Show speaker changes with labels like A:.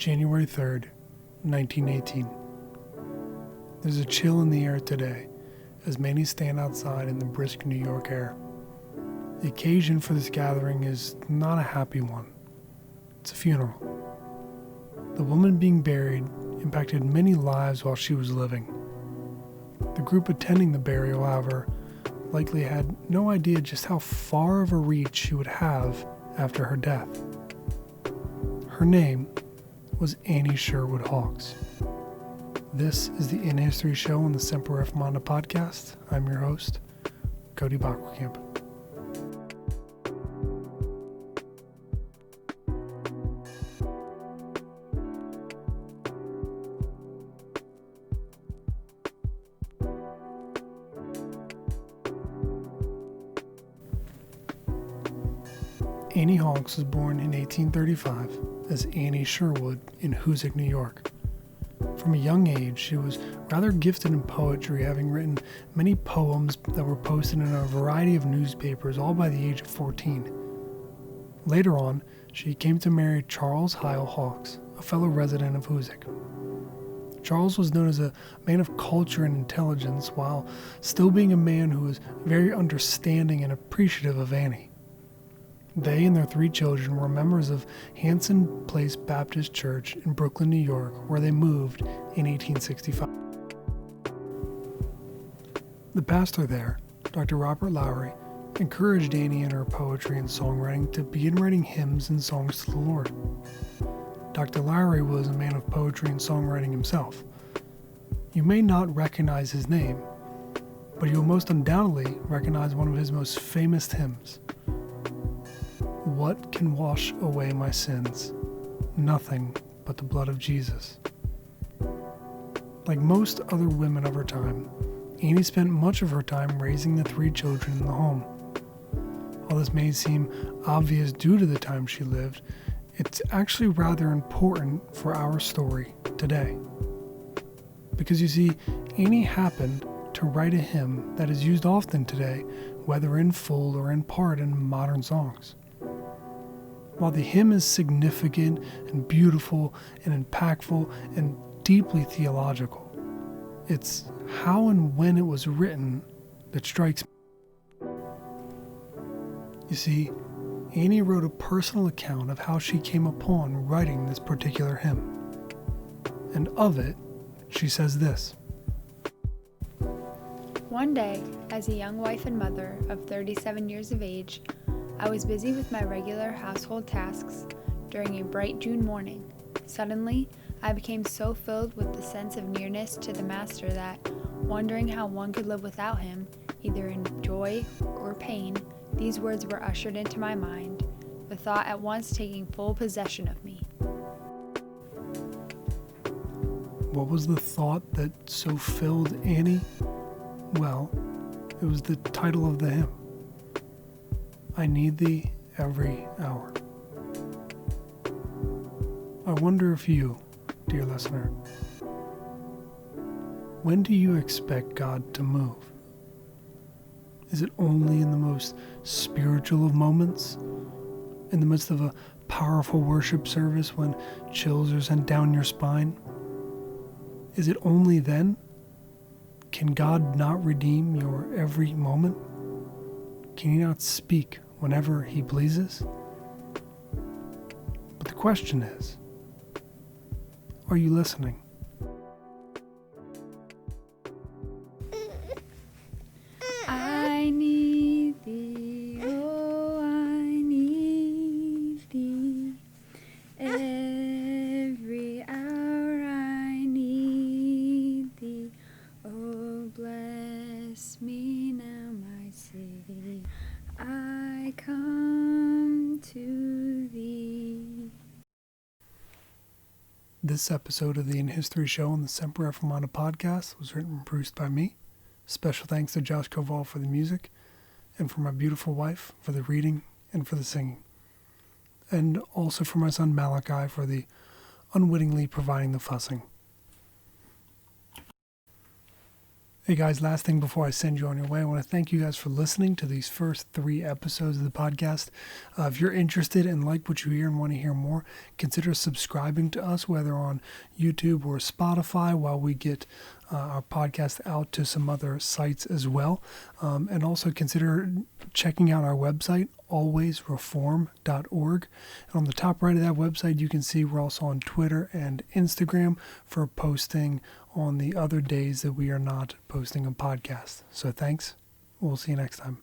A: January 3rd, 1918. There's a chill in the air today as many stand outside in the brisk New York air. The occasion for this gathering is not a happy one. It's a funeral. The woman being buried impacted many lives while she was living. The group attending the burial, however, likely had no idea just how far of a reach she would have after her death. Her name was Annie Sherwood Hawks. This is the In History Show on the Semper Reformanda podcast. I'm your host, Cody Bachwerkamp. Annie Hawks was born in 1835 as Annie Sherwood in Hoosick, New York. From a young age, she was rather gifted in poetry, having written many poems that were posted in a variety of newspapers, all by the age of 14. Later on, she came to marry Charles Hyle Hawks, a fellow resident of Hoosick. Charles was known as a man of culture and intelligence, while still being a man who was very understanding and appreciative of Annie. They and their 3 children were members of Hanson Place Baptist Church in Brooklyn, New York, where they moved in 1865. The pastor there, Dr. Robert Lowry, encouraged Annie in her poetry and songwriting to begin writing hymns and songs to the Lord. Dr. Lowry was a man of poetry and songwriting himself. You may not recognize his name, but you will most undoubtedly recognize one of his most famous hymns. What can wash away my sins? Nothing but the blood of Jesus. Like most other women of her time, Annie spent much of her time raising the 3 children in the home. While this may seem obvious due to the time she lived, it's actually rather important for our story today. Because you see, Annie happened to write a hymn that is used often today, whether in full or in part in modern songs. While the hymn is significant and beautiful and impactful and deeply theological, it's how and when it was written that strikes me. You see, Annie wrote a personal account of how she came upon writing this particular hymn. And of it, she says this.
B: One day, as a young wife and mother of 37 years of age, I was busy with my regular household tasks during a bright June morning. Suddenly, I became so filled with the sense of nearness to the Master that, wondering how one could live without him, either in joy or pain, these words were ushered into my mind, the thought at once taking full possession of me.
A: What was the thought that so filled Annie? Well, it was the title of the hymn. I need thee every hour. I wonder if you, dear listener, when do you expect God to move? Is it only in the most spiritual of moments? In the midst of a powerful worship service when chills are sent down your spine? Is it only then? Can God not redeem your every moment? Can he not speak whenever he pleases? But the question is, are you listening?
B: I need thee, oh, I need thee. Every hour I need thee. Oh, bless me now, my Savior. I come to thee.
A: This episode of the In History Show on the Semper Reformanda podcast was written and produced by me. Special thanks to Josh Koval for the music, and for my beautiful wife for the reading and for the singing. And also for my son Malachi for the unwittingly providing the fussing. Hey guys, last thing before I send you on your way, I want to thank you guys for listening to these first 3 episodes of the podcast. If you're interested and like what you hear and want to hear more, consider subscribing to us, whether on YouTube or Spotify, while we get our podcast out to some other sites as well. And also consider checking out our website, alwaysreform.org. And on the top right of that website, you can see we're also on Twitter and Instagram for posting on the other days that we are not posting a podcast. So thanks. We'll see you next time.